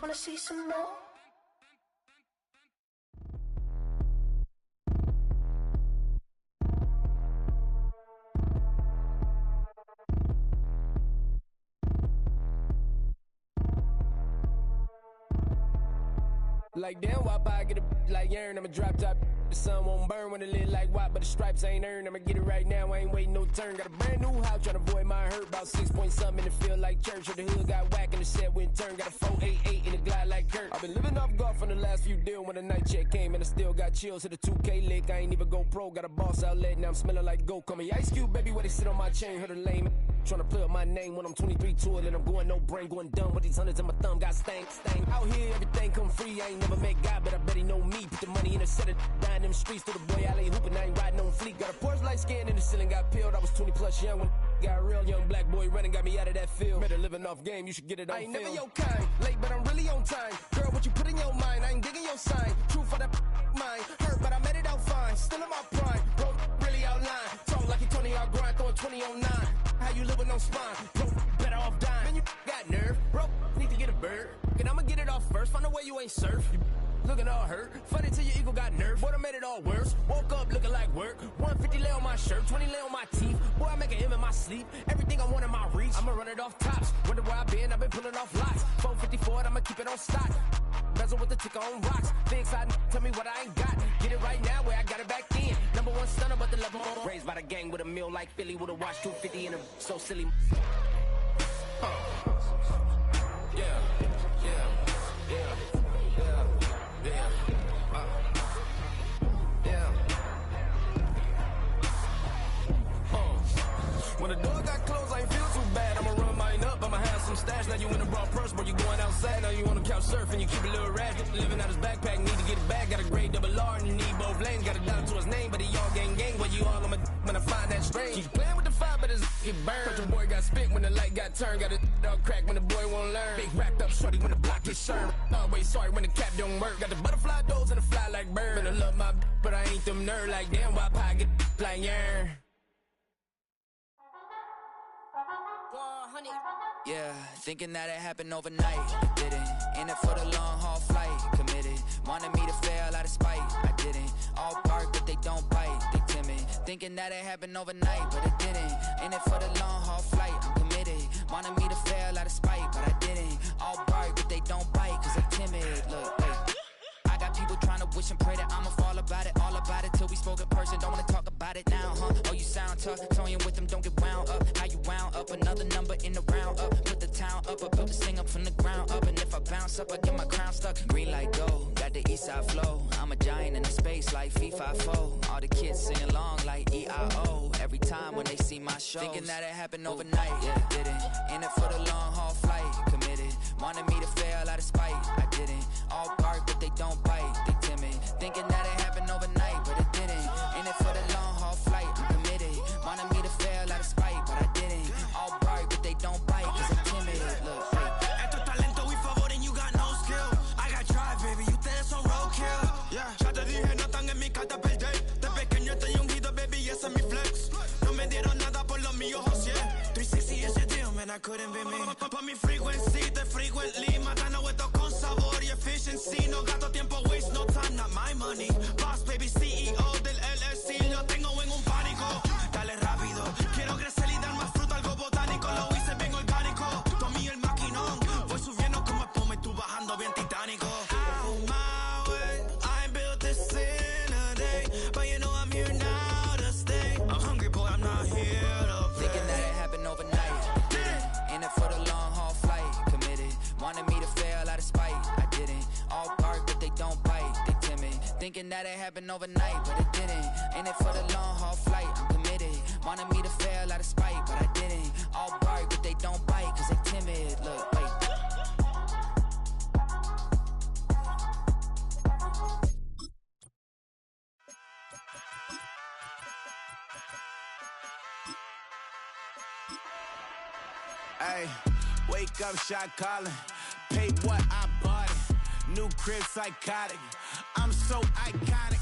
just wanna see some more. Like damn, why I get a like yarn? I'ma drop top. The sun won't burn when it lit like white, but the stripes ain't earned. I'ma get it right now, I ain't waiting no turn. Got a brand new house, tryna avoid my hurt. About 6 point something in the field like church. Or the hood got whack and the set went turn. Got a 488 in the glide like Kurt. I've been living off golf on the last few deals. When the night check came and I still got chills. Hit a 2K lick, I ain't even go pro. Got a boss outlet, now I'm smelling like gold. Call me Ice Cube, baby, where they sit on my chain. Heard a lame tryna play up my name when I'm 23 to it. And I'm going no brain, going dumb with these hundreds in my thumb. Got stank. Out here, everything come free. I ain't never met God, but I bet he know me. Put the money in a set of dying them streets. Through the boy alley hooping, I ain't riding on fleek. Got a Porsche light scan in the ceiling, got peeled. I was 20 plus young when got real. Young black boy running, got me out of that field. Better living off game, you should get it on I ain't film. Never your kind, late but I'm really on time. Girl, what you put in your mind, I ain't digging your sign. True for that mine, hurt but I made it out fine. Still in my prime, bro, really outline. Talk like you Tony, I'll grind, throwing 20 on 9. How you live with no spine, bro, better off dying. Man, you got nerve, bro, need to get a bird. And I'ma get it off first, find a way you ain't surf. You looking all hurt, funny till your ego got nerve. Boy, I made it all worse, woke up looking like work. 150 lay on my shirt, 20 lay on my teeth. Boy, I make an M in my sleep, everything I want in my reach. I'ma run it off tops, wonder where I've been pulling off lots. 454, I'ma keep it on stock. Bezel with the ticker on rocks. Big side, tell me what I ain't got. Get it right now where I got it back then. Number one stunner, but the level more. Raised by the gang with a meal like Philly with a watch 250 in a so silly. Yeah, yeah, yeah, yeah, yeah, yeah. When the door got closed, I ain't feel too bad. I'ma run mine up, I'ma have some stash. Now you in a broad purse, but you going outside. Now you on the couch surfing, you keep a little ratchet. Living out his backpack, need to get it back. Got a grade double R and you need both lanes. Got a dollar to his name, but he all gang. Where you all, I'ma when I find that strange. Keep playing with the fire, but his get burned. But your boy got spit when the light got turned. Got a dog crack when the boy won't learn. Big wrapped up shorty when the block gets served. Always sorry when the cap don't work. Got the butterfly doors and the fly like bird. And I love my but I ain't them nerd like damn. Why pie get like yarn? Yeah, thinking that it happened overnight, it didn't. In it for the long haul flight, committed. Wanted me to fail out of spite, I didn't. All bark but they don't bite, they timid. Thinking that it happened overnight, but it didn't. In it for the long haul flight, I'm committed. Wanted me to fail out of spite, but I didn't. All bark but they don't bite, cause they timid. Look, wait. I got people trying to wish and pray that I'ma fall about it. All about it till we spoke in person, don't wanna talk about it now, huh? Oh, you sound tough, toying with them, don't get wound up. How you wound up, another number in the round up. Put the town up, I built this thing up from the ground up. And if I bounce up, I get my crown stuck. Green light go, got the east side flow. I'm a giant in the space like FIFA4. All the kids sing along like EIO. Every time when they see my shows. Thinking that it happened overnight, yeah, didn't. In it for the long haul flight, committed. Wanted me to fail out of spite, I didn't. All bark but they don't bite, they timid. Thinking that it happened overnight, but it didn't. In it for the long haul flight, I'm committed. Wanted me to fail out of spite, but I didn't. All bark but they don't bite, cause I'm timid. Look, esto es talento y favor and you got no skill. I got drive, baby, ustedes son roadkill. Yeah, ya te dije, no están en mi carta perder. De pequeño estoy ungido, baby, y ese es mi flex. No me dieron nada por los míos, José. 360 ese deal, man, I couldn't be me. Pa' mi frequency, te frequently. Matando esto con sabor y efficiency. No gasto tiempo, waste no time, not my money. Boss, baby, CEO del LLC. Lo tengo en un pánico. Dale rápido, quiero crecer y dar más fruto, algo botánico. Lo hice bien orgánico. Tomé el maquinón. Voy subiendo como espuma y tú bajando bien titánico. On my way, I built this in a day. But you know I'm here now to stay. I'm hungry, boy, I'm not here to play. Thinking that it happened overnight, didn't. In it for the long haul flight, committed. Wanted me to fail out of spite, I didn't. All bark but they don't bite, they timid. Thinking that it happened overnight, but it didn't. In it for the long haul flight, I'm committed. Wanted me to fail out of spite, but I didn't. All bark but they don't bite, cause they timid. Look, wait. Hey, wake up, shot calling. Pay what I bought it. New crib psychotic. I'm so iconic.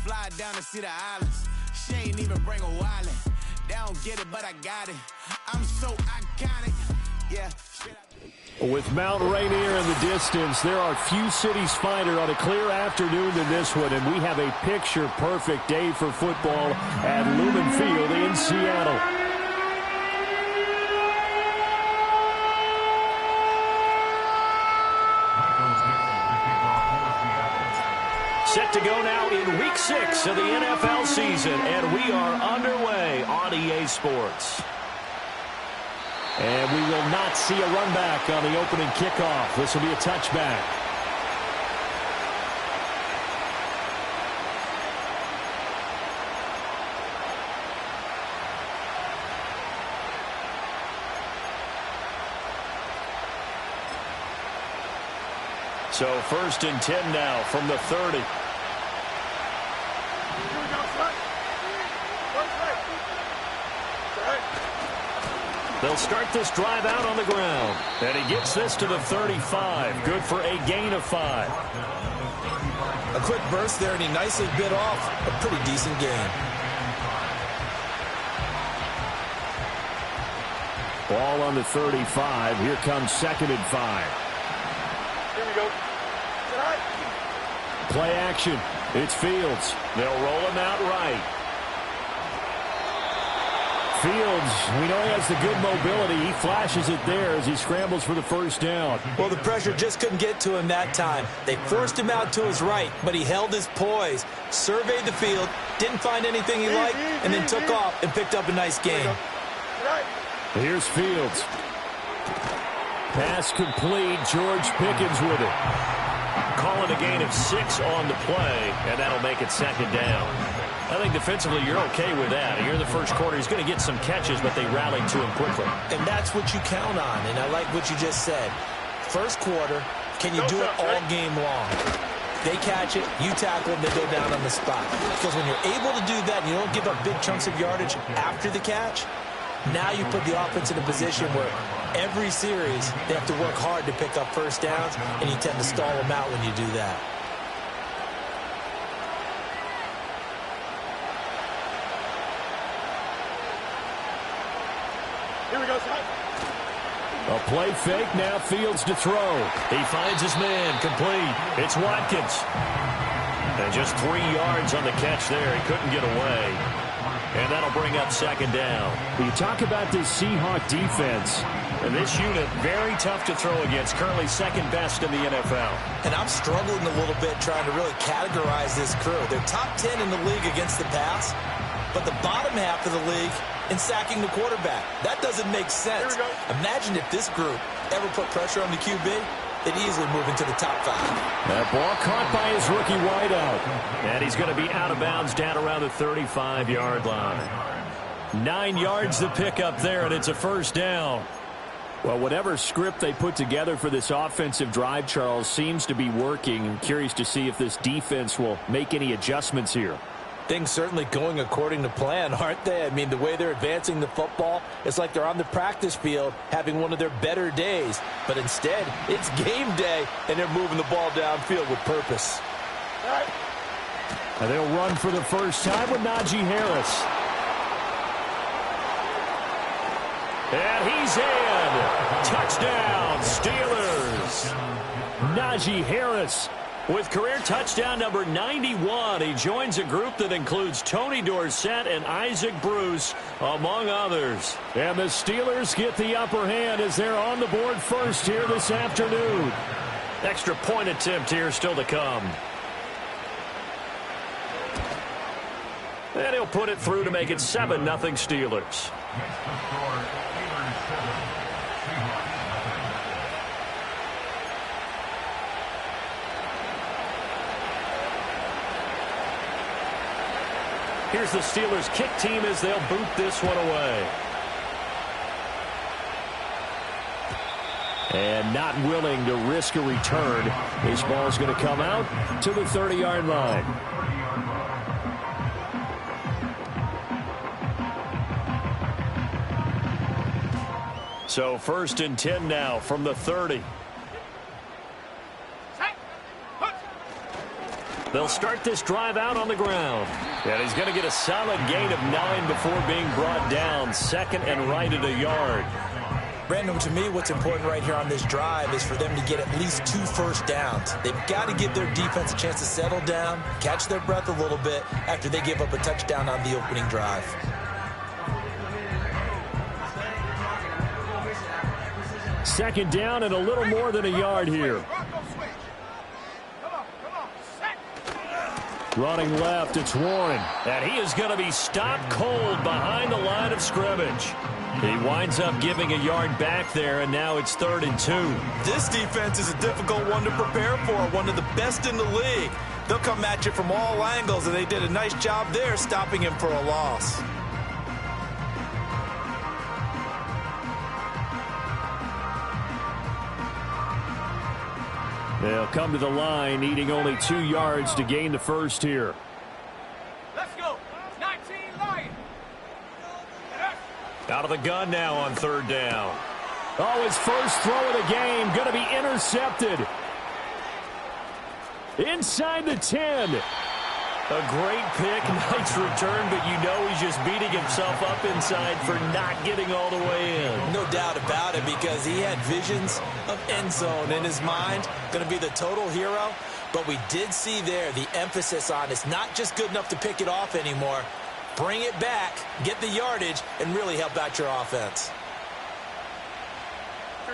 Fly down to see the islands. She ain't even bring a wallet. They don't get it, but I got it. I'm so iconic. Yeah. With Mount Rainier in the distance, there are few cities finer on a clear afternoon than this one, and we have a picture-perfect day for football at Lumen Field in Seattle. Set to go now in Week 6 of the NFL season, and we are underway on EA Sports. And we will not see a run back on the opening kickoff. This will be a touchback. So 1st and 10 now from the 30. They'll start this drive out on the ground. And he gets this to the 35. Good for a gain of 5. A quick burst there, and he nicely bit off a pretty decent gain. Ball on the 35. Here comes 2nd and 5. Here we go. Play action. It's Fields. They'll roll him out right. Fields, we know he has the good mobility. He flashes it there as he scrambles for the first down. Well, the pressure just couldn't get to him that time. They forced him out to his right, but he held his poise, surveyed the field, didn't find anything he liked, and then took off and picked up a nice gain. Here's Fields. Pass complete. George Pickens with it. Calling a gain of 6 on the play, and that'll make it 2nd down. I think defensively you're okay with that. Here in the first quarter, he's going to get some catches, but they rallied to him quickly. And that's what you count on, and I like what you just said. First quarter, can you do it all game long? They catch it, you tackle them, they go down on the spot. Because when you're able to do that and you don't give up big chunks of yardage after the catch, now you put the offense in a position where every series they have to work hard to pick up first downs, and you tend to stall them out when you do that. Here we go, son. A play fake, now Fields to throw. He finds his man, complete. It's Watkins. And just 3 yards on the catch there. He couldn't get away. And that'll bring up 2nd down. You talk about this Seahawks defense. And this unit, very tough to throw against. Currently 2nd best in the NFL. And I'm struggling a little bit trying to really categorize this crew. They're top 10 in the league against the pass, but the bottom half of the league in sacking the quarterback. That doesn't make sense. Imagine if this group ever put pressure on the QB, they'd easily move into the top 5. That ball caught by his rookie wideout. And he's going to be out of bounds down around the 35-yard line. 9 yards to pick up there, and it's a first down. Well, whatever script they put together for this offensive drive, Charles, seems to be working. I'm curious to see if this defense will make any adjustments here. Things certainly going according to plan, aren't they? I mean, the way they're advancing the football, it's like they're on the practice field having one of their better days. But instead, it's game day, and they're moving the ball downfield with purpose. And they'll run for the first time with Najee Harris. And he's in. Touchdown, Steelers. Najee Harris with career touchdown number 91. He joins a group that includes Tony Dorsett and Isaac Bruce, among others. And the Steelers get the upper hand as they're on the board first here this afternoon. Extra point attempt here still to come. And he'll put it through to make it 7-0 Steelers. Here's the Steelers kick team as they'll boot this one away. And not willing to risk a return. This ball's going to come out to the 30-yard line. So 1st and 10 now from the 30. They'll start this drive out on the ground. And he's going to get a solid gain of 9 before being brought down. 2nd and right at a yard. Brandon, to me, what's important right here on this drive is for them to get at least 2 first downs. They've got to give their defense a chance to settle down, catch their breath a little bit after they give up a touchdown on the opening drive. Second down and a little more than a yard here. Running left, it's Warren. And he is going to be stopped cold behind the line of scrimmage. He winds up giving a yard back there, and now it's 3rd and 2. This defense is a difficult one to prepare for, one of the best in the league. They'll come at you from all angles, and they did a nice job there stopping him for a loss. They'll come to the line, needing only 2 yards to gain the first here. Let's go. 19 Lions. Out of the gun now on 3rd down. Oh, his first throw of the game going to be intercepted. Inside the 10. A great pick, nice return, but you know he's just beating himself up inside for not getting all the way in. No doubt about it, because he had visions of end zone in his mind. Going to be the total hero. But we did see there the emphasis on it's not just good enough to pick it off anymore. Bring it back, get the yardage, and really help out your offense.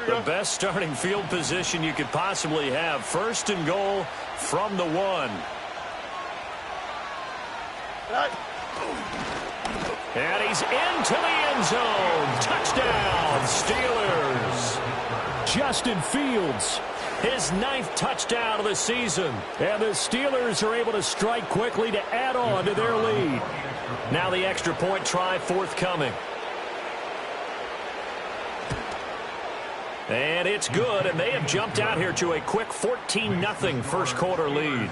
The best starting field position you could possibly have. 1st and goal from the 1. And he's into the end zone. Touchdown, Steelers. Justin Fields, his 9th touchdown of the season. And the Steelers are able to strike quickly to add on to their lead. Now the extra point try forthcoming. And it's good, and they have jumped out here to a quick 14-0 first quarter lead.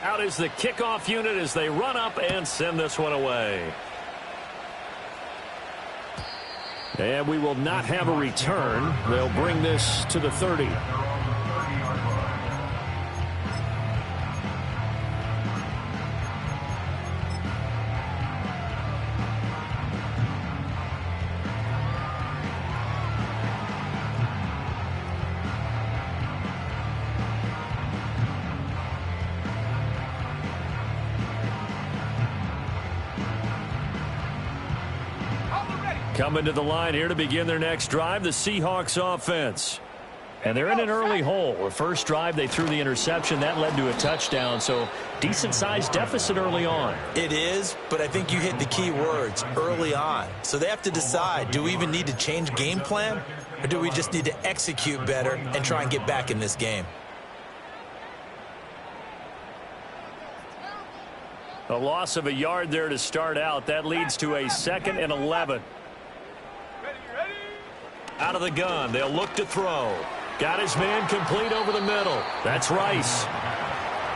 Out is the kickoff unit as they run up and send this one away. And we will not have a return. They'll bring this to the 30. Coming to the line here to begin their next drive, the Seahawks offense. And they're in an early hole. The first drive, they threw the interception. That led to a touchdown, so decent-sized deficit early on. It is, but I think you hit the key words, early on. So they have to decide, do we even need to change game plan, or do we just need to execute better and try and get back in this game? A loss of a yard there to start out. That leads to a 2nd and 11. Out of the gun, they'll look to throw. Got his man complete over the middle. That's Rice.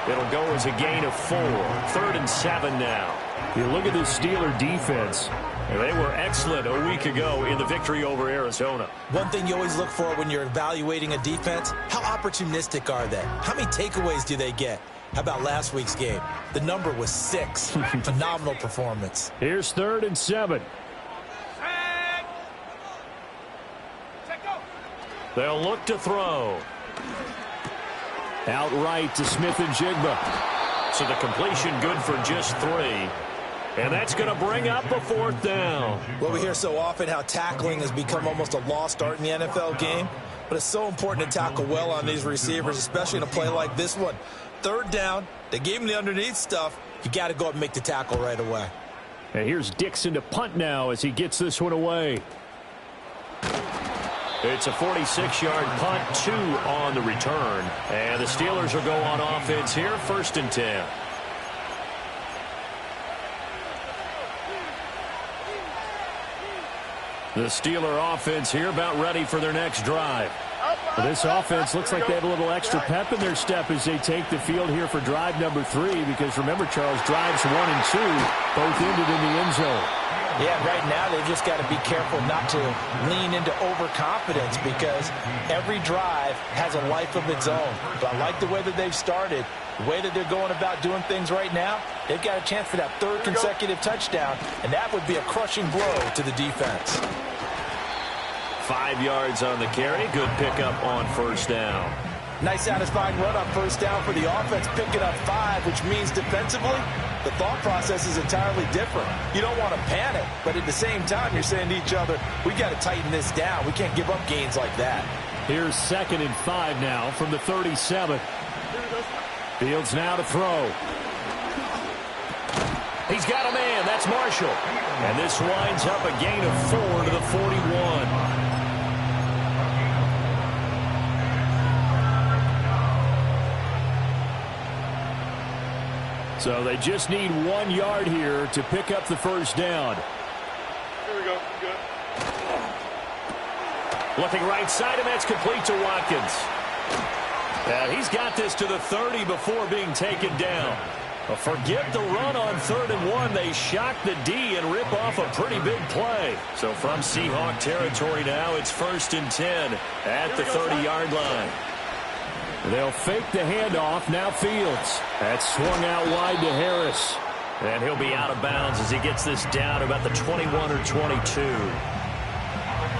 It'll go as a gain of 4. 3rd and 7 now. You look at the Steeler defense. They were excellent a week ago in the victory over Arizona. One thing you always look for when you're evaluating a defense, how opportunistic are they? How many takeaways do they get? How about last week's game? The number was 6. Phenomenal performance. Here's 3rd and 7. They'll look to throw. Outright to Smith and Jigba. So the completion good for just 3. And that's going to bring up a 4th down. Well, we hear so often how tackling has become almost a lost art in the NFL game. But it's so important to tackle well on these receivers, especially in a play like this one. 3rd down, they gave him the underneath stuff. You got to go up and make the tackle right away. And here's Dixon to punt now as he gets this one away. It's a 46-yard punt, 2 on the return. And the Steelers will go on offense here, 1st and 10. The Steeler offense here about ready for their next drive. Well, this offense looks like they have a little extra pep in their step as they take the field here for drive number 3, because remember, Charles, drives 1 and 2 both ended in the end zone. Yeah, right now they've just got to be careful not to lean into overconfidence because every drive has a life of its own. But I like the way that they've started, the way that they're going about doing things right now. They've got a chance for that third consecutive touchdown, and that would be a crushing blow to the defense. 5 yards on the carry. Good pickup on first down. Nice satisfying run on first down for the offense, picking up 5, which means defensively, the thought process is entirely different. You don't want to panic, but at the same time, you're saying to each other, we got to tighten this down. We can't give up gains like that. Here's 2nd and 5 now from the 37. Fields now to throw. He's got a man. That's Marshall. And this winds up a gain of 4 to the 41. So they just need 1 yard here to pick up the first down. Here we go. Good. Looking right side, and that's complete to Watkins. And he's got this to the 30 before being taken down. Well, forget the run on 3rd and 1. They shock the D and rip off a pretty big play. So from Seahawk territory now, it's 1st and 10 at the 30-yard line. They'll fake the handoff. Now Fields. That's swung out wide to Harris. And he'll be out of bounds as he gets this down to about the 21 or 22.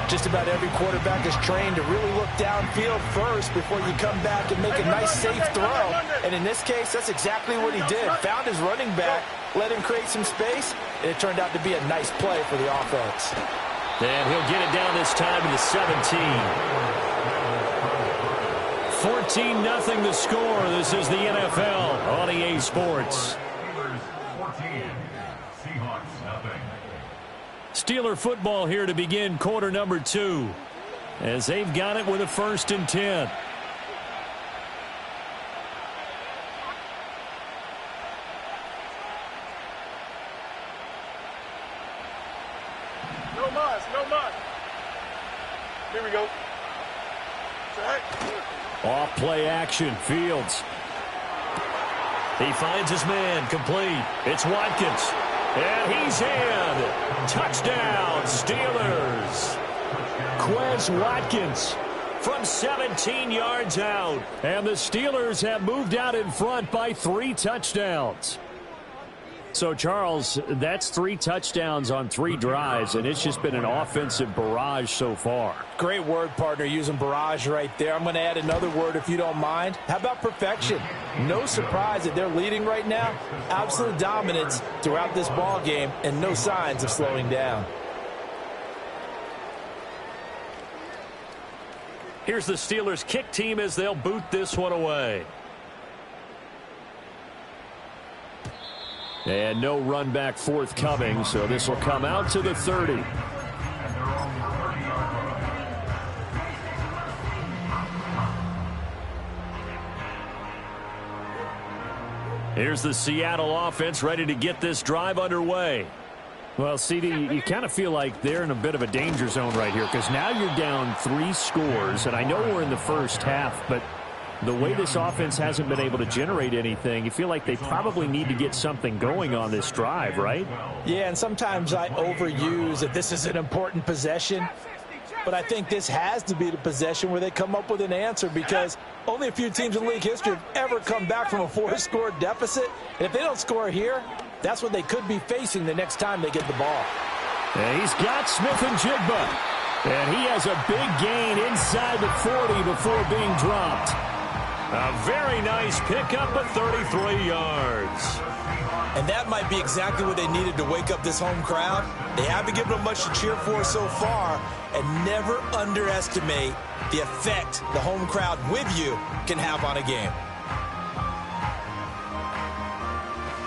Just about every quarterback is trained to really look downfield first before you come back and make a nice, safe throw. And in this case, that's exactly what he did. Found his running back, let him create some space, and it turned out to be a nice play for the offense. And he'll get it down this time to the 17. 14-0 the score. This is the NFL on EA Sports. Steeler football here to begin quarter number 2 as they've got it with a 1st and 10. No muss, no muss. Here we go. Off play action. Fields. He finds his man. Complete. It's Watkins. And he's in. Touchdown, Steelers. Quez Watkins from 17 yards out. And the Steelers have moved out in front by 3 touchdowns. So, Charles, that's 3 touchdowns on 3 drives, and it's just been an offensive barrage so far. Great word, partner, using barrage right there. I'm going to add another word if you don't mind. How about perfection? No surprise that they're leading right now. Absolute dominance throughout this ball game and no signs of slowing down. Here's the Steelers kick team as they'll boot this one away. And no run back forthcoming, so this will come out to the 30. Here's the Seattle offense ready to get this drive underway. Well, CD, you kind of feel like they're in a bit of a danger zone right here because now you're down 3 scores, and I know we're in the first half, but the way this offense hasn't been able to generate anything, you feel like they probably need to get something going on this drive, right? Yeah, and sometimes I overuse that this is an important possession, but I think this has to be the possession where they come up with an answer because only a few teams in league history have ever come back from a 4-score deficit. And if they don't score here, that's what they could be facing the next time they get the ball. And he's got Smith and Jigba. And he has a big gain inside the 40 before being dropped. A very nice pickup of 33 yards. And that might be exactly what they needed to wake up this home crowd. They haven't given them much to cheer for so far, and never underestimate the effect the home crowd with you can have on a game.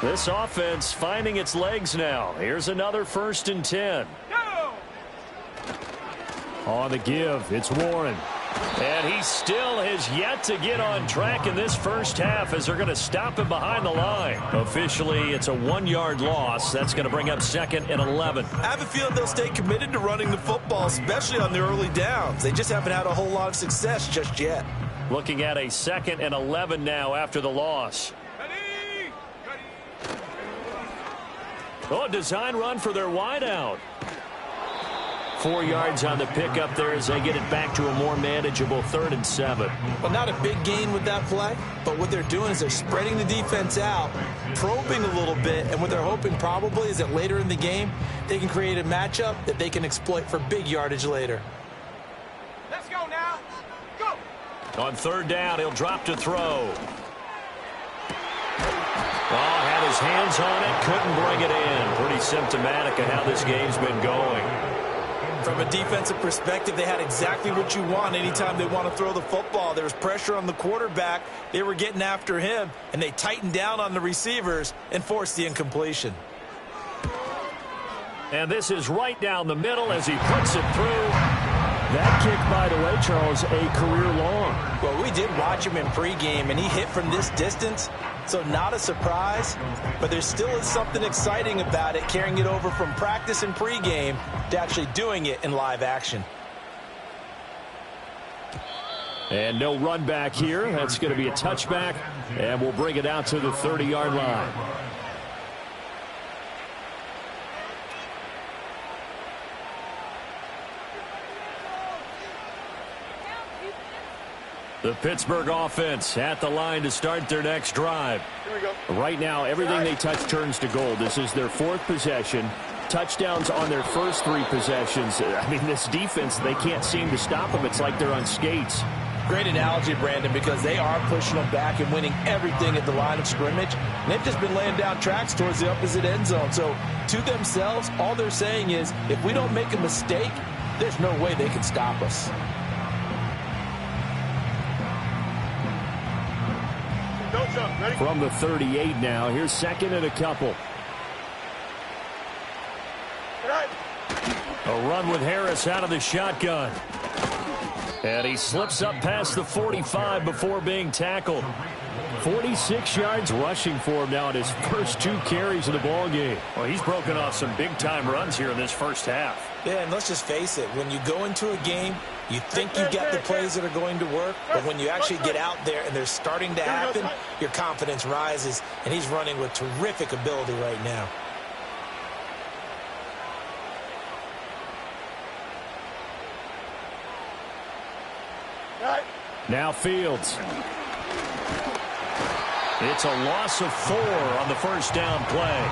This offense finding its legs now. Here's another 1st and 10. Go! On the give, it's Warren. And he still has yet to get on track in this first half as they're going to stop him behind the line. Officially, it's a 1-yard loss. That's going to bring up 2nd and 11. I have a feeling they'll stay committed to running the football, especially on the early downs. They just haven't had a whole lot of success just yet. Looking at a 2nd and 11 now after the loss. Ready? Oh, design run for their wideout. 4 yards on the pickup there as they get it back to a more manageable 3rd and 7. Well, not a big gain with that play, but what they're doing is they're spreading the defense out, probing a little bit, and what they're hoping probably is that later in the game, they can create a matchup that they can exploit for big yardage later. Let's go now. Go. On 3rd down, he'll drop to throw. Oh, had his hands on it, couldn't bring it in. Pretty symptomatic of how this game's been going. From a defensive perspective, they had exactly what you want anytime they want to throw the football. There was pressure on the quarterback. They were getting after him, and they tightened down on the receivers and forced the incompletion. And this is right down the middle as he puts it through. That kick, by the way, Charles, a career long. Well, we did watch him in pregame, and he hit from this distance, so not a surprise. But there still is something exciting about it, carrying it over from practice and pregame to actually doing it in live action. And no run back here. That's going to be a touchback, and we'll bring it out to the 30-yard line. The Pittsburgh offense at the line to start their next drive. Here we go. Right now, everything they touch turns to gold. This is their 4th possession. Touchdowns on their first 3 possessions. I mean, this defense, they can't seem to stop them. It's like they're on skates. Great analogy, Brandon, because they are pushing them back and winning everything at the line of scrimmage. And they've just been laying down tracks towards the opposite end zone. So to themselves, all they're saying is, if we don't make a mistake, there's no way they can stop us. Don't jump. Ready? From the 38 now. Here's 2nd and a couple. All right. A run with Harris out of the shotgun. And he slips up past the 45 before being tackled. 46 yards rushing for him now in his first 2 carries of the ball game. Well, he's broken off some big-time runs here in this first half. Yeah, and let's just face it. When you go into a game, you think you've got the plays that are going to work, but when you actually get out there and they're starting to happen, your confidence rises, and he's running with terrific ability right now. All right. Now Fields. It's a loss of 4 on the first down play.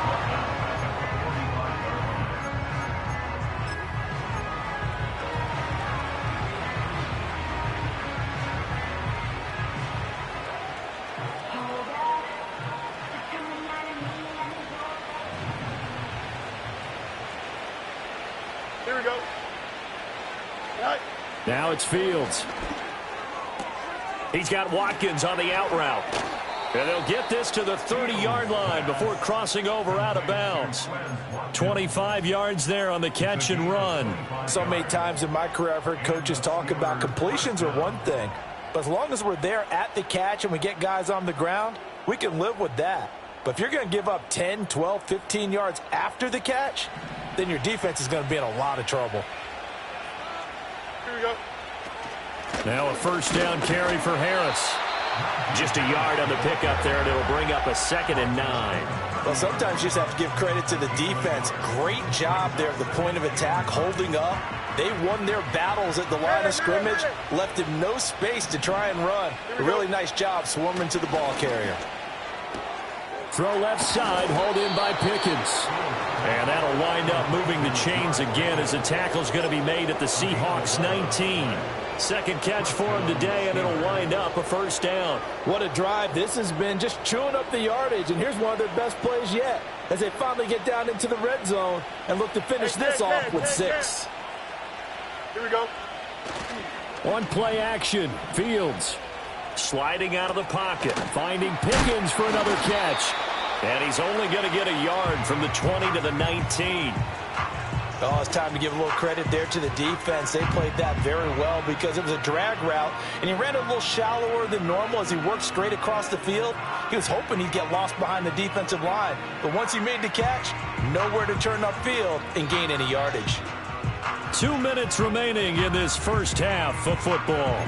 Here we go. All right. Now it's Fields. He's got Watkins on the out route. And they'll get this to the 30-yard line before crossing over out of bounds. 25 yards there on the catch and run. So many times in my career I've heard coaches talk about completions are one thing, but as long as we're there at the catch and we get guys on the ground, we can live with that. But if you're going to give up 10, 12, 15 yards after the catch, then your defense is going to be in a lot of trouble. Here we go. Now a first down carry for Harris. Just a yard on the pickup there, and it'll bring up a 2nd and 9. Well, sometimes you just have to give credit to the defense. Great job there at the point of attack, holding up. They won their battles at the line of scrimmage, left him no space to try and run. A really nice job swarming to the ball carrier. Throw left side, hauled in by Pickens. And that'll wind up moving the chains again as the tackle's going to be made at the Seahawks 19. Second catch for him today, and it'll wind up a first down. What a drive. This has been just chewing up the yardage, and here's one of their best plays yet as they finally get down into the red zone and look to finish this off with 6. Here we go. On play action, Fields sliding out of the pocket, finding Pickens for another catch. And he's only going to get a yard from the 20 to the 19. Oh, it's time to give a little credit there to the defense. They played that very well because it was a drag route, and he ran a little shallower than normal as he worked straight across the field. He was hoping he'd get lost behind the defensive line, but once he made the catch, nowhere to turn upfield and gain any yardage. 2 minutes remaining in this first half of football.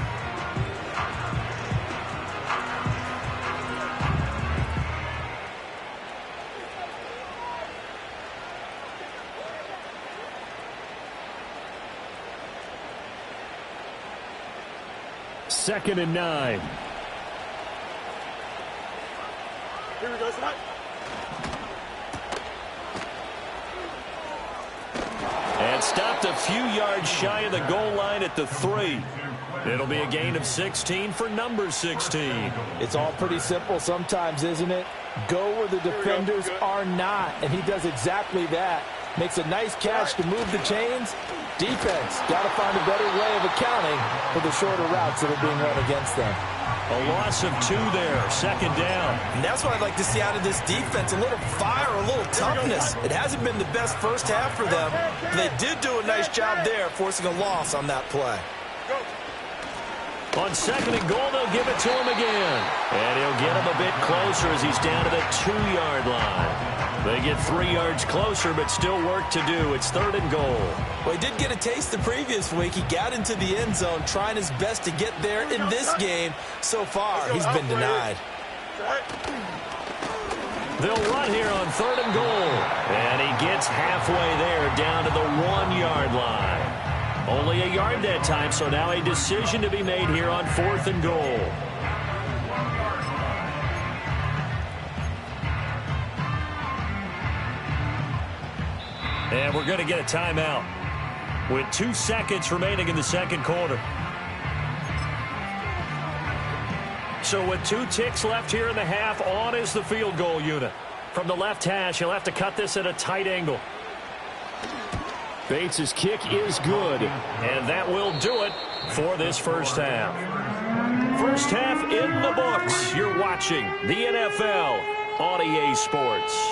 2nd and 9. Here we go, Scott. And stopped a few yards shy of the goal line at the 3. It'll be a gain of 16 for number 16. It's all pretty simple sometimes, isn't it? Go where the defenders are not, and he does exactly that. Makes a nice catch to move the chains. Defense got to find a better way of accounting for the shorter routes that are being run against them. A loss of 2 there, 2nd down. And that's what I'd like to see out of this defense, a little fire, a little toughness. It hasn't been the best first half for them, but they did do a nice job there, forcing a loss on that play. On 2nd and goal, they'll give it to him again. And he'll get him a bit closer as he's down to the 2-yard line. They get 3 yards closer, but still work to do. It's 3rd and goal. Well, he did get a taste the previous week. He got into the end zone, trying his best to get there in this game. So far, he's been denied. They'll run here on 3rd and goal. And he gets halfway there, down to the 1-yard line. Only a yard that time, so now a decision to be made here on 4th and goal. And we're going to get a timeout with 2 seconds remaining in the 2nd quarter. So with 2 ticks left here in the half, on is the field goal unit. From the left hash, he'll have to cut this at a tight angle. Bates' kick is good, and that will do it for this first half. First half in the books. You're watching the NFL on EA Sports.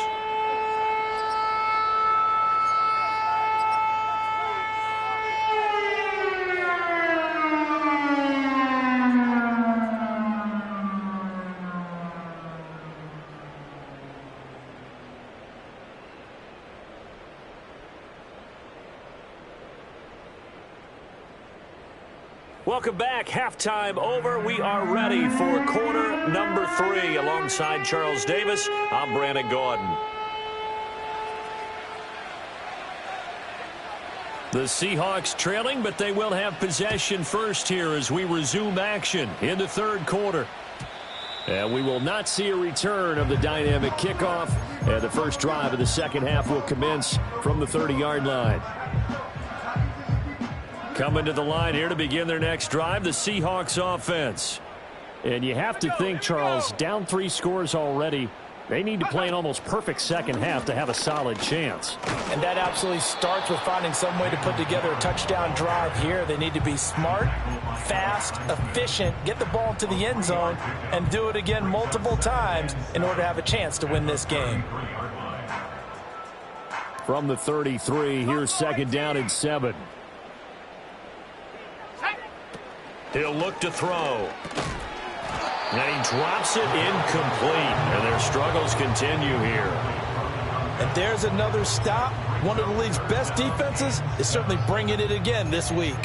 Welcome back. Halftime over. We are ready for quarter number 3. Alongside Charles Davis, I'm Brandon Gordon. The Seahawks trailing, but they will have possession first here as we resume action in the 3rd quarter. And we will not see a return of the dynamic kickoff. And the first drive of the 2nd half will commence from the 30-yard line. Coming to the line here to begin their next drive, the Seahawks offense. And you have to think, Charles, down 3 scores already. They need to play an almost perfect 2nd half to have a solid chance. And that absolutely starts with finding some way to put together a touchdown drive here. They need to be smart, fast, efficient, get the ball to the end zone, and do it again multiple times in order to have a chance to win this game. From the 33, here's 2nd down and 7. He'll look to throw. And he drops it incomplete. And their struggles continue here. And there's another stop. One of the league's best defenses is certainly bringing it again this week.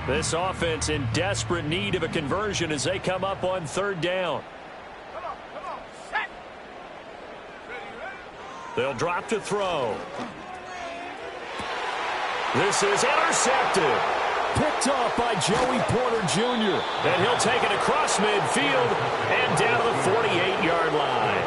This offense in desperate need of a conversion as they come up on 3rd down. They'll drop to throw. This is intercepted. Picked off by Joey Porter Jr. And he'll take it across midfield and down to the 48-yard line.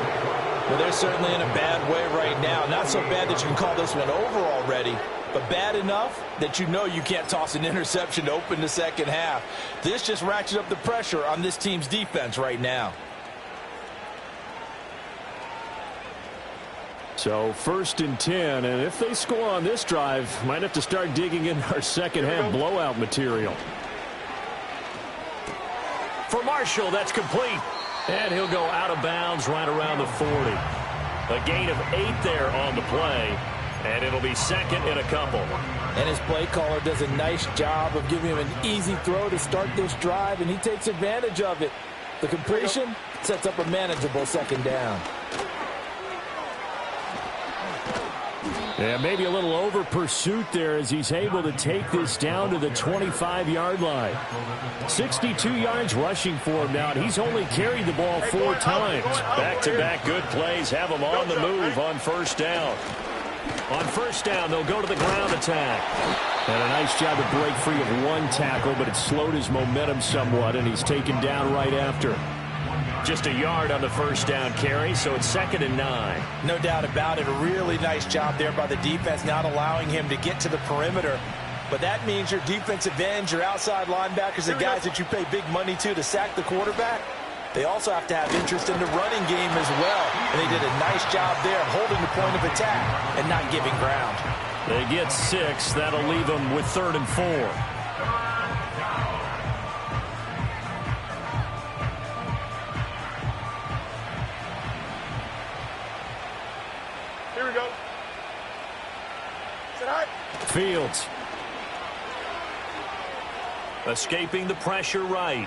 Well, they're certainly in a bad way right now. Not so bad that you can call this one over already, but bad enough that you know you can't toss an interception to open the 2nd half. This just ratchets up the pressure on this team's defense right now. So 1st and 10, and if they score on this drive, might have to start digging in our 2nd half blowout material. For Marshall, that's complete. And he'll go out of bounds right around the 40. A gain of 8 there on the play. And it'll be 2nd and a couple. And his play caller does a nice job of giving him an easy throw to start this drive, and he takes advantage of it. The completion sets up a manageable 2nd down. Yeah, maybe a little over pursuit there as he's able to take this down to the 25-yard line. 62 yards rushing for him now, and he's only carried the ball 4 times. Back-to-back good plays have him on the move on first down. On first down, they'll go to the ground attack. And a nice job to break free of one tackle, but it slowed his momentum somewhat, and he's taken down right after. Just a yard on the first down carry, so it's 2nd and 9. No doubt about it. A really nice job there by the defense, not allowing him to get to the perimeter. But that means your defensive ends, your outside linebackers, the guys that you pay big money to sack the quarterback, they also have to have interest in the running game as well. And they did a nice job there of holding the point of attack and not giving ground. They get 6. That'll leave them with 3rd and 4. Here we go. Sit high. Fields. Escaping the pressure right.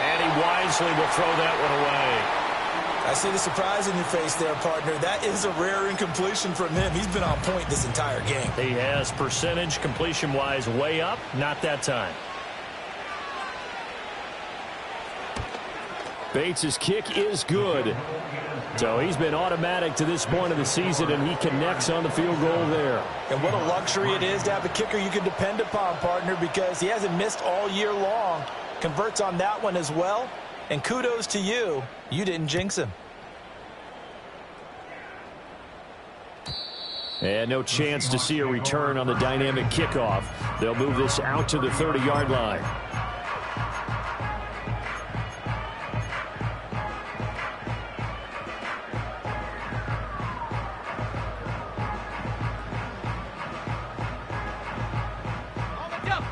And he wisely will throw that one away. I see the surprise in your face there, partner. That is a rare incompletion from him. He's been on point this entire game. He has percentage completion-wise way up. Not that time. Bates' kick is good. So he's been automatic to this point of the season, and he connects on the field goal there. And what a luxury it is to have a kicker you can depend upon, partner, because he hasn't missed all year long. Converts on that one as well. And kudos to you. You didn't jinx him. And no chance to see a return on the dynamic kickoff. They'll move this out to the 30-yard line.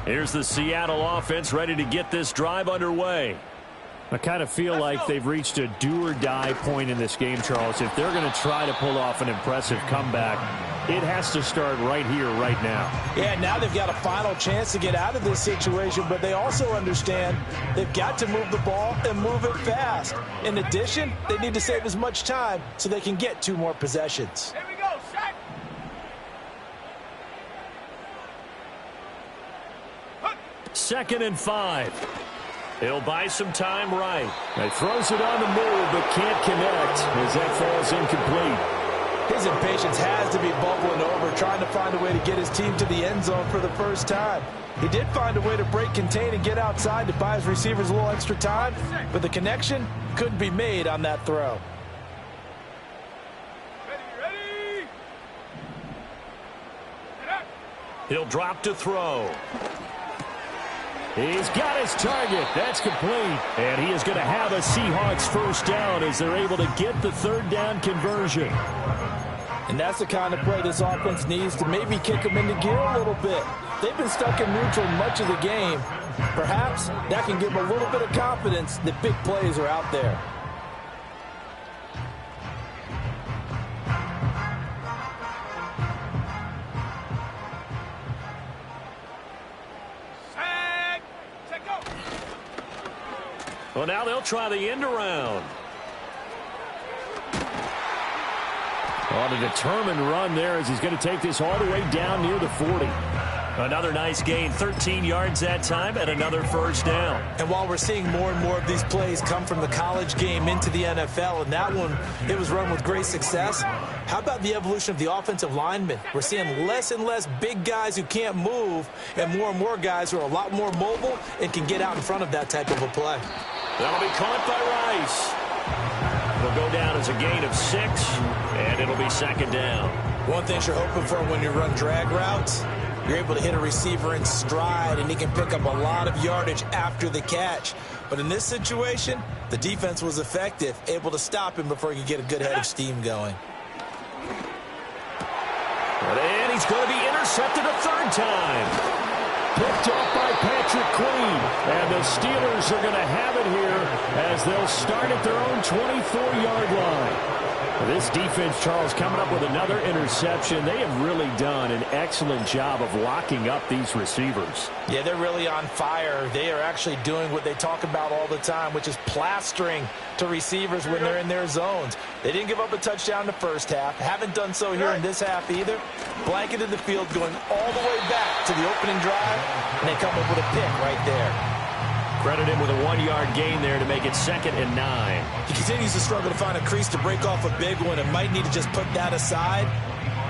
Here's the Seattle offense ready to get this drive underway. I kind of feel like they've reached a do-or-die point in this game, Charles. If they're going to try to pull off an impressive comeback, it has to start right here, right now. Yeah, now they've got a final chance to get out of this situation, but they also understand they've got to move the ball and move it fast. In addition, they need to save as much time so they can get 2 more possessions. Here we go, set. 2nd and 5. He'll buy some time right. He throws it on the move, but can't connect as that falls incomplete. His impatience has to be bubbling over, trying to find a way to get his team to the end zone for the first time. He did find a way to break contain and get outside to buy his receivers a little extra time, but the connection couldn't be made on that throw. Ready. He'll drop to throw. He's got his target. That's complete. And he is going to have a Seahawks first down as they're able to get the 3rd down conversion. And that's the kind of play this offense needs to maybe kick them into gear a little bit. They've been stuck in neutral much of the game. Perhaps that can give them a little bit of confidence that big plays are out there. Well, now they'll try the end around. On a determined run there as he's going to take this all the way down near the 40. Another nice gain, 13 yards that time, and another first down. And while we're seeing more and more of these plays come from the college game into the NFL, and that one, it was run with great success, how about the evolution of the offensive linemen? We're seeing less and less big guys who can't move, and more guys who are a lot more mobile and can get out in front of that type of a play. That'll be caught by Rice. It'll go down as a gain of 6, and it'll be 2nd down. One thing you're hoping for when you run drag routes, you're able to hit a receiver in stride, and he can pick up a lot of yardage after the catch. But in this situation, the defense was effective, able to stop him before he could get a good head of steam going. And he's going to be intercepted a 3rd time. Picked off by Patrick Queen. And the Steelers are going to have it here as they'll start at their own 24-yard line. This defense, Charles, coming up with another interception. They have really done an excellent job of locking up these receivers. Yeah, they're really on fire. They are actually doing what they talk about all the time, which is plastering to receivers when they're in their zones. They didn't give up a touchdown in the first half. Haven't done so here in this half either. Blanketed the field going all the way back to the opening drive, and they come up with a pick right there. Credit him with a 1-yard gain there to make it 2nd and 9. He continues to struggle to find a crease to break off a big one and might need to just put that aside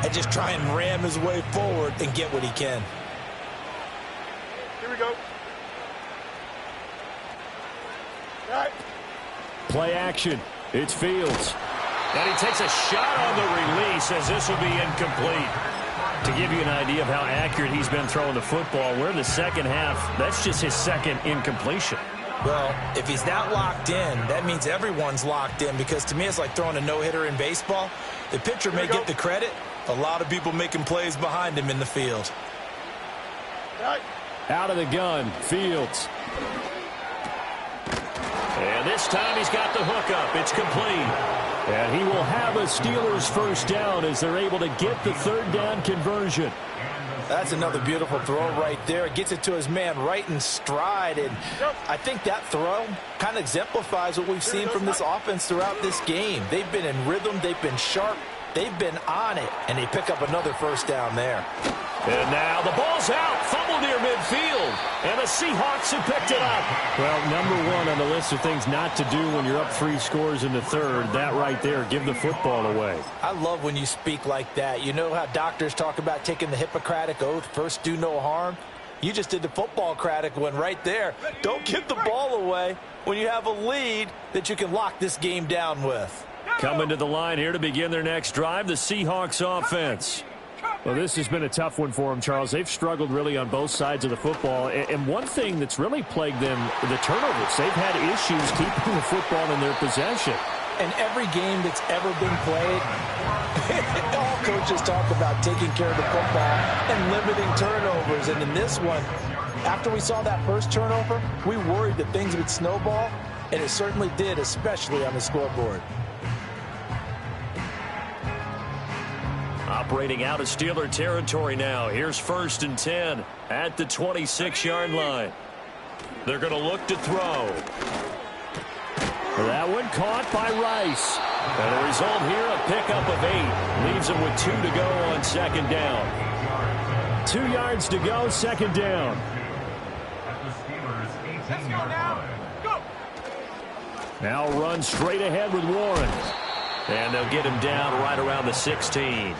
and just try and ram his way forward and get what he can. Here we go. All right. Play action. It's Fields. And he takes a shot on the release as this will be incomplete. To give you an idea of how accurate he's been throwing the football, we're in the second half. That's just his second incompletion. Well, if he's not locked in, that means everyone's locked in, because to me it's like throwing a no-hitter in baseball. The pitcher may get the credit. A lot of people making plays behind him in the field. Right. Out of the gun, Fields. And this time he's got the hookup. It's complete. And he will have a Steelers first down as they're able to get the 3rd down conversion. That's another beautiful throw right there. It gets it to his man right in stride. And I think that throw kind of exemplifies what we've seen from this offense throughout this game. They've been in rhythm. They've been sharp. They've been on it. And they pick up another first down there. And now the ball's out. Fumble near midfield. And the Seahawks have picked it up. Well, number 1 on the list of things not to do when you're up 3 scores in the 3rd. That right there, give the football away. I love when you speak like that. You know how doctors talk about taking the Hippocratic Oath, first do no harm? You just did the football-cratic one right there. Don't give the ball away when you have a lead that you can lock this game down with. Coming to the line here to begin their next drive, the Seahawks offense. Well, this has been a tough one for them, Charles. They've struggled really on both sides of the football. And one thing that's really plagued them, the turnovers. They've had issues keeping the football in their possession. And every game that's ever been played, all coaches talk about taking care of the football and limiting turnovers. And in this one, after we saw that first turnover, we worried that things would snowball, and it certainly did, especially on the scoreboard. Operating out of Steeler territory now. Here's 1st and 10 at the 26-yard line. They're going to look to throw. That one caught by Rice. And the result here, a pickup of 8. Leaves him with 2 to go on 2nd down. 2 yards to go, 2nd down. Let's go now. Go. Now run straight ahead with Warren. And they'll get him down right around the 16.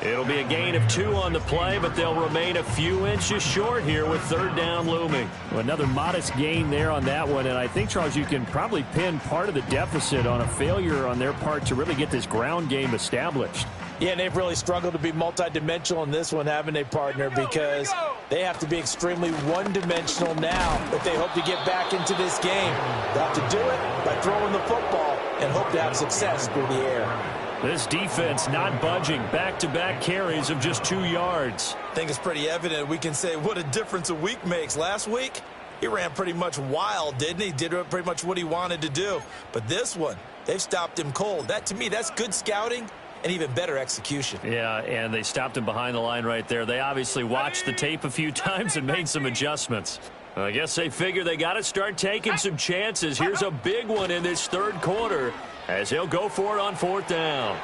It'll be a gain of 2 on the play, but they'll remain a few inches short here with 3rd down looming. Well, another modest gain there on that one, and I think, Charles, you can probably pin part of the deficit on a failure on their part to really get this ground game established. Yeah, and they've really struggled to be multidimensional in this one, haven't they, partner? Because they have to be extremely one-dimensional now if they hope to get back into this game. They'll have to do it by throwing the football and hope to have success through the air. This defense not budging. Back-to-back carries of just 2 yards. I think it's pretty evident. We can say what a difference a week makes. Last week, he ran pretty much wild, didn't he? Did pretty much what he wanted to do. But this one, they've stopped him cold. That, to me, that's good scouting and even better execution. Yeah, and they stopped him behind the line right there. They obviously watched the tape a few times and made some adjustments. I guess they figure they got to start taking some chances. Here's a big one in this 3rd quarter as he'll go for it on 4th down.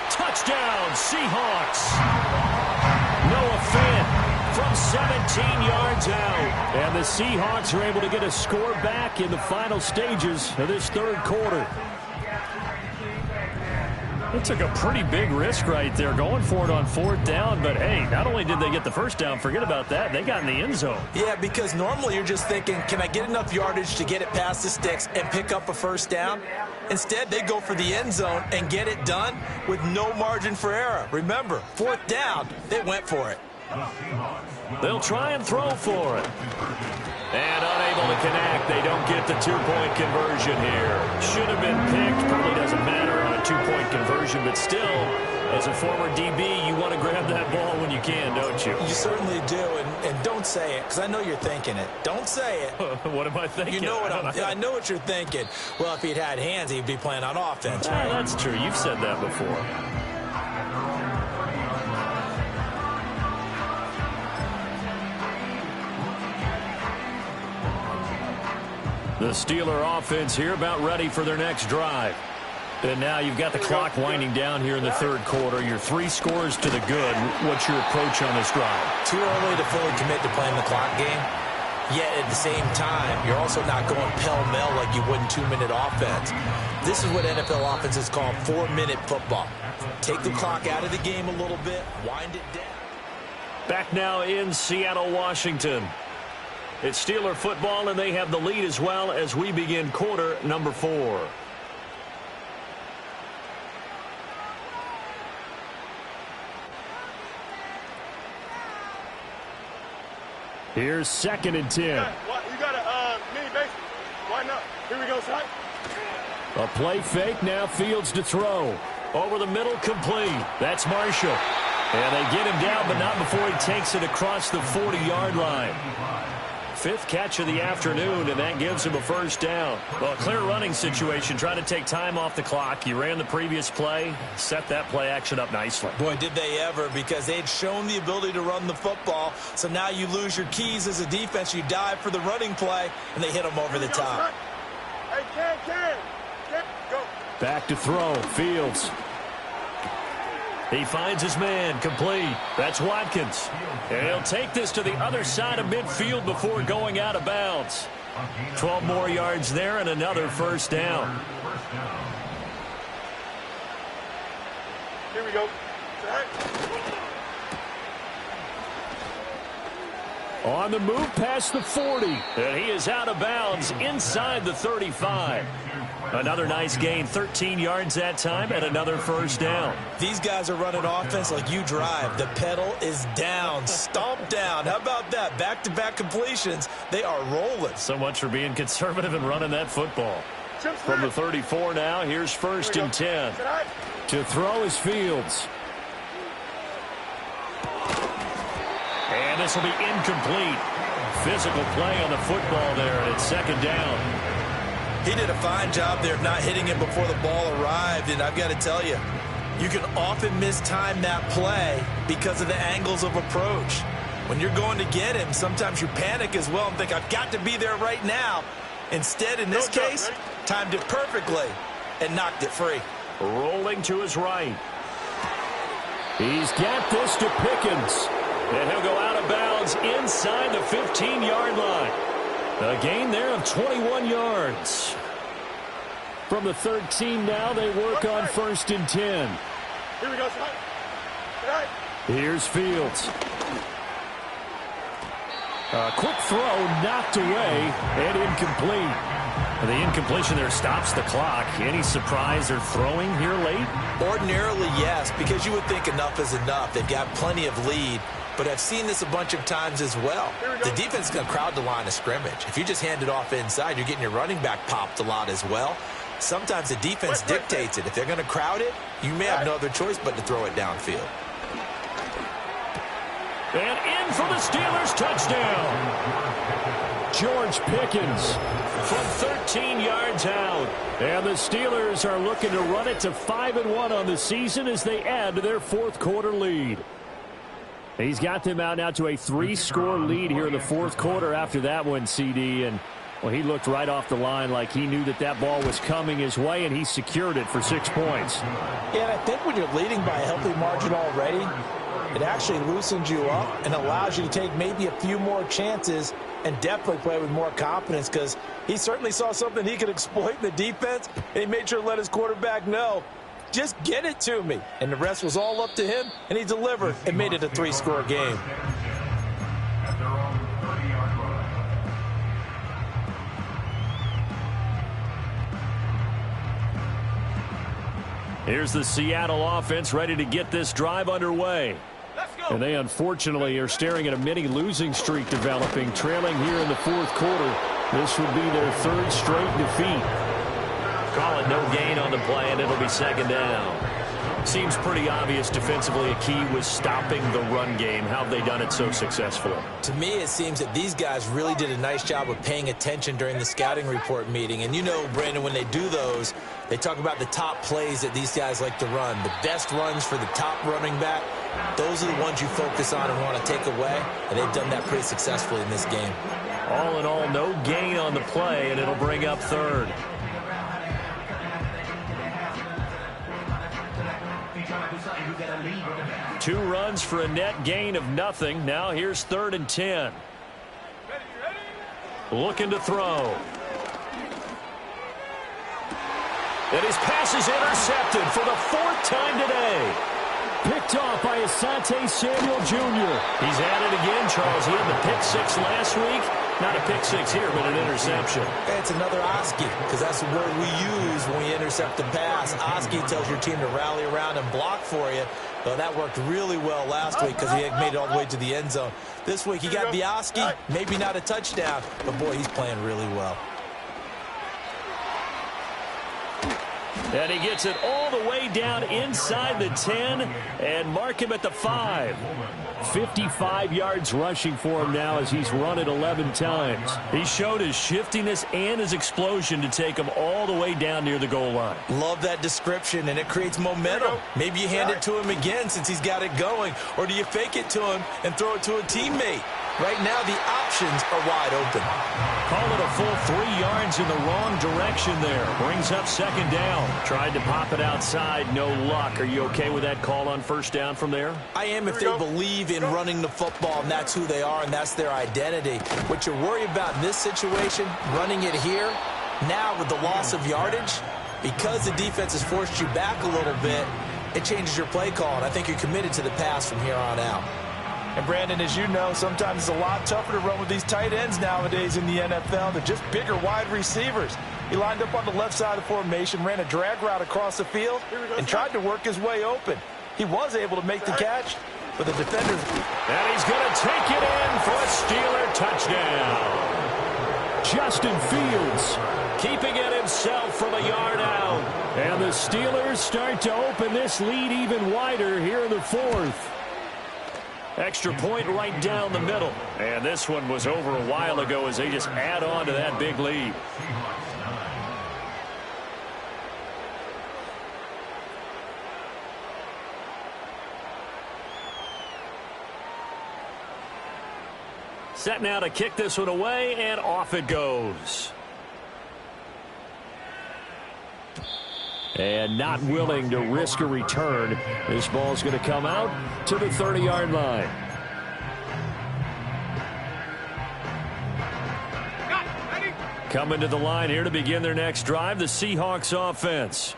Touchdown, Seahawks. Noah Fant from 17 yards out. And the Seahawks are able to get a score back in the final stages of this 3rd quarter. They took a pretty big risk right there going for it on 4th down. But, hey, not only did they get the first down, forget about that, they got in the end zone. Yeah, because normally you're just thinking, can I get enough yardage to get it past the sticks and pick up a first down? Instead, they go for the end zone and get it done with no margin for error. Remember, 4th down, they went for it. They'll try and throw for it. And unable to connect. They don't get the 2-point conversion here. Should have been picked. Probably doesn't matter on a 2-point conversion, but still, As a former DB, you want to grab that ball when you can, don't you? You certainly do, and don't say it, because I know you're thinking it. Don't say it. What am I thinking? You know what I know what you're thinking. Well, if he'd had hands, he'd be playing on offense, right? That's true. You've said that before. The Steeler offense here about ready for their next drive. And now you've got the clock winding down here in the third quarter. You're 3 scores to the good. What's your approach on this drive? Too early to fully commit to playing the clock game. Yet at the same time, you're also not going pell-mell like you would in 2-minute offense. This is what NFL offenses call 4-minute football. Take the clock out of the game a little bit, wind it down. Back now in Seattle, Washington. It's Steeler football, and they have the lead as well as we begin quarter number 4. Here's 2nd and 10. You got a mini basement. Why not? Here we go, son. A play fake, now Fields to throw. Over the middle, complete. That's Marshall. And they get him down, but not before he takes it across the 40-yard line. 5th catch of the afternoon, and that gives him a first down. Well, a clear running situation, trying to take time off the clock. You ran the previous play, set that play action up nicely. Boy, did they ever, because they'd shown the ability to run the football. So now you lose your keys as a defense. You dive for the running play, and they hit them over the top. Hey, Ken, go. Back to throw, Fields. He finds his man, complete. That's Watkins. And he'll take this to the other side of midfield before going out of bounds. 12 more yards there and another first down. Here we go. On the move past the 40. And he is out of bounds inside the 35. Another nice gain, 13 yards that time, and another first down. These guys are running offense like you drive. The pedal is down, stomp down. How about that? Back-to-back completions. They are rolling. So much for being conservative and running that football. From the 34 now, here's 1st and 10. To throw is Fields. And this will be incomplete. Physical play on the football there, and it's 2nd down. He did a fine job there of not hitting him before the ball arrived, and I've got to tell you, you can often mistime that play because of the angles of approach. When you're going to get him, sometimes you panic as well and think, I've got to be there right now. Instead, in this case, timed it perfectly and knocked it free. Rolling to his right. He's got this to Pickens. And he'll go out of bounds inside the 15-yard line. A gain there of 21 yards. From the 13 now, they work on 1st and 10. Here we go, son. Here's Fields. A quick throw knocked away and incomplete. The incompletion there stops the clock. Any surprise they're throwing here late? Ordinarily, yes, because you would think enough is enough. They've got plenty of lead. But I've seen this a bunch of times as well. The defense is going to crowd the line of scrimmage. If you just hand it off inside, you're getting your running back popped a lot as well. Sometimes the defense dictates it. If they're going to crowd it, you may have no other choice but to throw it downfield. And in for the Steelers, touchdown. George Pickens from 13 yards out. And the Steelers are looking to run it to 5-1 on the season as they add to their 4th quarter lead. He's got them out now to a 3-score lead here in the 4th quarter after that one, CD. And, well, he looked right off the line like he knew that that ball was coming his way, and he secured it for 6 points. Yeah, and I think when you're leading by a healthy margin already, it actually loosens you up and allows you to take maybe a few more chances and definitely play with more confidence, because he certainly saw something he could exploit in the defense, and he made sure to let his quarterback know, just get it to me. And the rest was all up to him, and he delivered and made it a 3-score game. Here's the Seattle offense ready to get this drive underway. And they unfortunately are staring at a mini losing streak developing, trailing here in the 4th quarter. This would be their 3rd straight defeat. Call it no gain on the play, and it'll be 2nd down. Seems pretty obvious defensively a key was stopping the run game. How have they done it so successfully? To me, it seems that these guys really did a nice job of paying attention during the scouting report meeting. And you know, Brandon, when they do those, they talk about the top plays that these guys like to run. The best runs for the top running back, those are the ones you focus on and want to take away. And they've done that pretty successfully in this game. All in all, no gain on the play, and it'll bring up third. Two runs for a net gain of nothing. Now here's 3rd and 10. Looking to throw. And his pass is intercepted for the 4th time today. Picked off by Asante Samuel Jr. He's at it again, Charles. He had the pick 6 last week. Not a pick 6 here, but an interception. It's another Oski, because that's the word we use when we intercept a pass. Oski tells your team to rally around and block for you. Well, that worked really well last week because he had made it all the way to the end zone. This week he got the Oski, maybe not a touchdown, but boy, he's playing really well. And he gets it all the way down inside the 10 and mark him at the 5. 55 yards rushing for him now as he's run it 11 times. He showed his shiftiness and his explosion to take him all the way down near the goal line. Love that description, and it creates momentum. Maybe you hand it to him again since he's got it going, or do you fake it to him and throw it to a teammate? Right now, the options are wide open. Call it a full 3 yards in the wrong direction there. Brings up 2nd down. Tried to pop it outside. No luck. Are you okay with that call on 1st down from there? I am if they believe in running the football, and that's who they are, and that's their identity. What you're worried about in this situation, running it here, now with the loss of yardage, because the defense has forced you back a little bit, it changes your play call, and I think you're committed to the pass from here on out. And, Brandon, as you know, sometimes it's a lot tougher to run with these tight ends nowadays in the NFL. They're just bigger wide receivers. He lined up on the left side of the formation, ran a drag route across the field, and tried to work his way open. He was able to make the catch, but the defenders... And he's going to take it in for a Steeler touchdown. Justin Fields keeping it himself from a yard out. And the Steelers start to open this lead even wider here in the 4th. Extra point right down the middle. And this one was over a while ago as they just add on to that big lead. Set now to kick this one away, and off it goes. And not willing to risk a return. This ball's going to come out to the 30-yard line. Coming to the line here to begin their next drive, the Seahawks offense.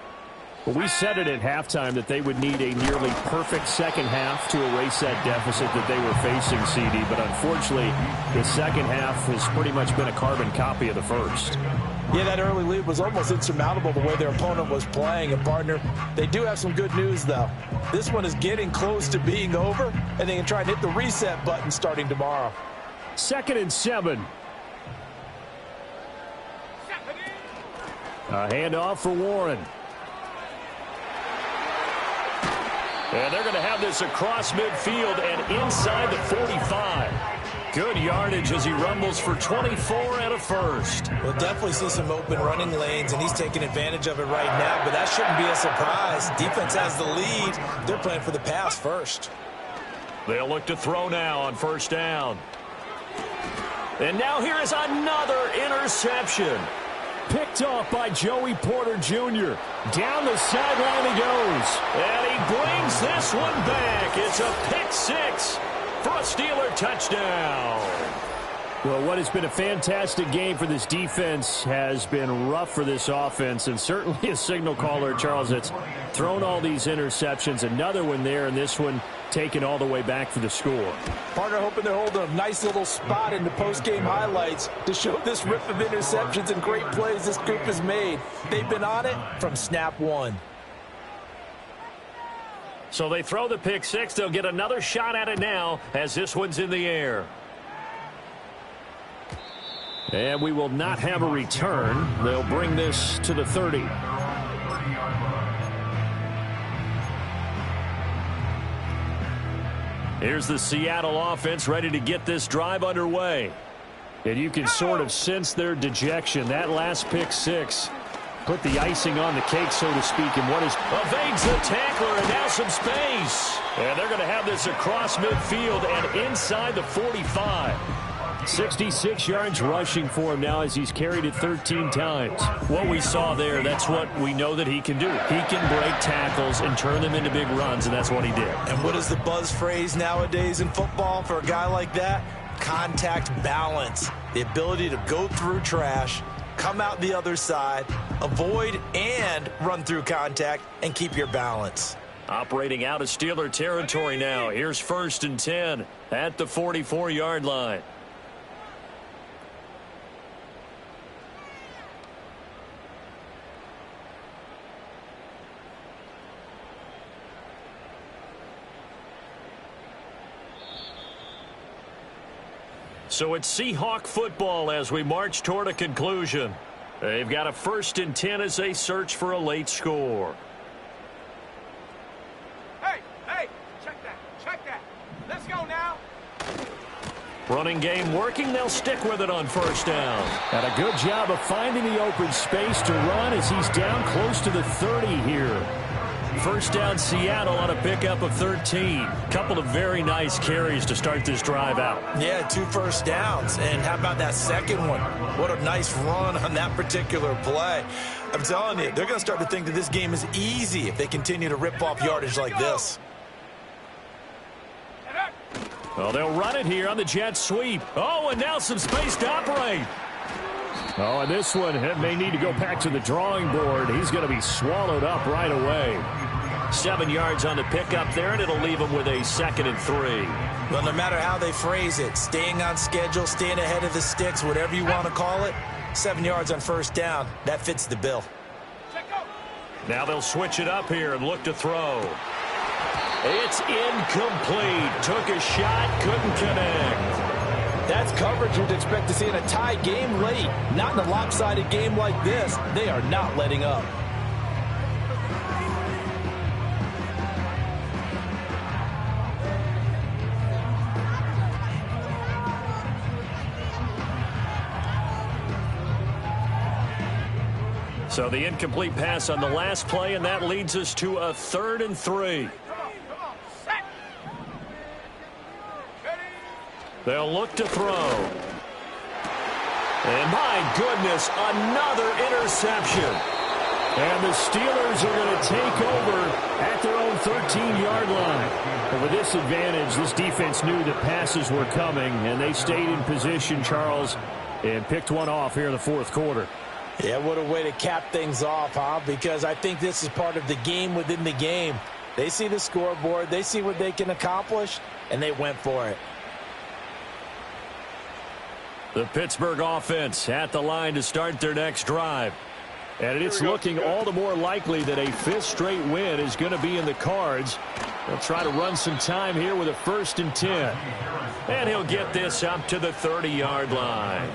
Well, we said it at halftime that they would need a nearly perfect second half to erase that deficit that they were facing, CD. But unfortunately, the second half has pretty much been a carbon copy of the first. Yeah, that early lead was almost insurmountable the way their opponent was playing. And, partner, they do have some good news, though. This one is getting close to being over, and they can try and hit the reset button starting tomorrow. 2nd and 7. A handoff for Warren. And they're going to have this across midfield and inside the 45. Good yardage as he rumbles for 24 and a first. We'll definitely see some open running lanes, and he's taking advantage of it right now, but that shouldn't be a surprise. Defense has the lead. They're playing for the pass first. They'll look to throw now on 1st down. And now here is another interception. Picked off by Joey Porter Jr. Down the sideline he goes. And he brings this one back. It's a pick 6 for a Steeler touchdown. Well, what has been a fantastic game for this defense has been rough for this offense, and certainly a signal caller, Charles, that's thrown all these interceptions. Another one there, and this one taken all the way back for the score. Partner hoping they're holding a nice little spot in the post-game highlights to show this rip of interceptions and great plays this group has made. They've been on it from snap one. So they throw the pick 6. They'll get another shot at it now as this one's in the air. And we will not have a return. They'll bring this to the 30. Here's the Seattle offense ready to get this drive underway. And you can sort of sense their dejection. That last pick six put the icing on the cake, so to speak, and what is evades the tackler, and now some space. And they're going to have this across midfield and inside the 45. 66 yards rushing for him now as he's carried it 13 times. What we saw there, that's what we know that he can do. He can break tackles and turn them into big runs, and that's what he did. And what is the buzz phrase nowadays in football for a guy like that? Contact balance. The ability to go through trash, come out the other side, avoid and run through contact, and keep your balance. Operating out of Steeler territory now. Here's 1st and 10 at the 44-yard line. So it's Seahawk football as we march toward a conclusion. They've got a 1st and 10 as they search for a late score. Hey, check that. Let's go now. Running game working. They'll stick with it on 1st down. And a good job of finding the open space to run as he's down close to the 30 here. 1st down Seattle on a pickup of 13. Couple of very nice carries to start this drive out. Yeah, 2 first downs. And how about that second one? What a nice run on that particular play. I'm telling you, they're going to start to think that this game is easy if they continue to rip off yardage like this. Well, they'll run it here on the jet sweep. Oh, and now some space to operate. Oh, and this one may need to go back to the drawing board. He's going to be swallowed up right away. 7 yards on the pickup there, and it'll leave him with a 2nd and 3. Well, no matter how they phrase it, staying on schedule, staying ahead of the sticks, whatever you want to call it, 7 yards on 1st down, that fits the bill. Now they'll switch it up here and look to throw. It's incomplete. Took a shot, couldn't connect. That's coverage you'd expect to see in a tie game late. Not in a lopsided game like this. They are not letting up. So the incomplete pass on the last play, and that leads us to a 3rd and 3. They'll look to throw. And my goodness, another interception. And the Steelers are going to take over at their own 13-yard line. And with this advantage, this defense knew that passes were coming, and they stayed in position, Charles, and picked one off here in the 4th quarter. Yeah, what a way to cap things off, huh? Because I think this is part of the game within the game. They see the scoreboard, they see what they can accomplish, and they went for it. The Pittsburgh offense at the line to start their next drive. And it's looking all the more likely that a 5th straight win is going to be in the cards. They'll try to run some time here with a 1st and 10. And he'll get this up to the 30-yard line.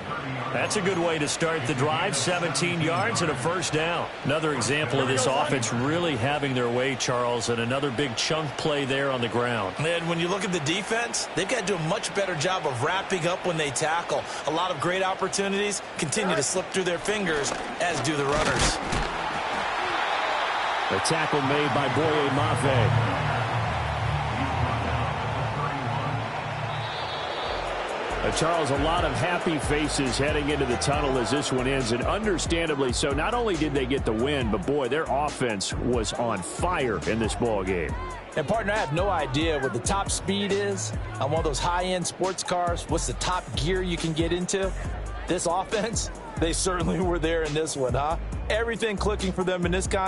That's a good way to start the drive. 17 yards and a 1st down. Another example of this offense really having their way, Charles, and another big chunk play there on the ground. And when you look at the defense, they've got to do a much better job of wrapping up when they tackle. A lot of great opportunities continue to slip through their fingers, as do the runners. The tackle made by Boye Mafe. Charles, a lot of happy faces heading into the tunnel as this one ends, and understandably so. Not only did they get the win, but boy, their offense was on fire in this ball game. And partner, I have no idea what the top speed is on one of those high-end sports cars. What's the top gear you can get into? This offense, they certainly were there in this one, huh? Everything clicking for them in this contest.